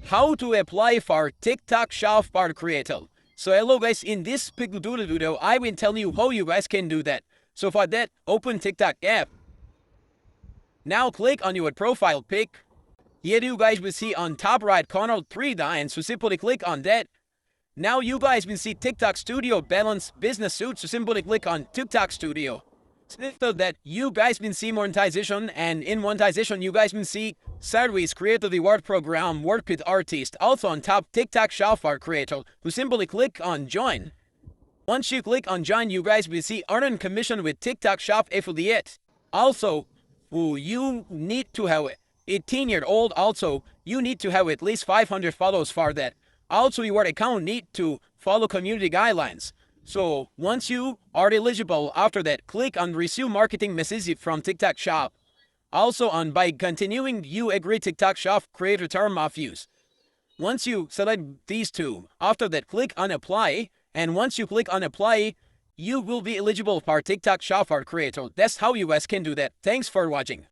how to apply for TikTok Shop part creator. So hello guys, in this tutorial video, I will tell you how you guys can do that. So for that, open TikTok app. Now click on your profile pic. Here you guys will see on top right corner 3 dots, so simply click on that. Now you guys will see TikTok Studio Balance Business Suite, so simply click on TikTok Studio. So that you guys will see monetization, and in monetization you guys will see service creator reward program, work with artist. Also on top TikTok Shop for creator, who simply click on join. Once you click on join, you guys will see earn commission with TikTok Shop affiliate. Also, you need to have 18-year-old. Also, you need to have at least 500 followers for that. Also, your account need to follow community guidelines. So once you are eligible, after that, click on receive marketing message from TikTok Shop. Also on by continuing, you agree TikTok Shop creator term of use. Once you select these two, after that, click on apply. And once you click on apply, you will be eligible for TikTok Shop for creator. That's how you guys can do that. Thanks for watching.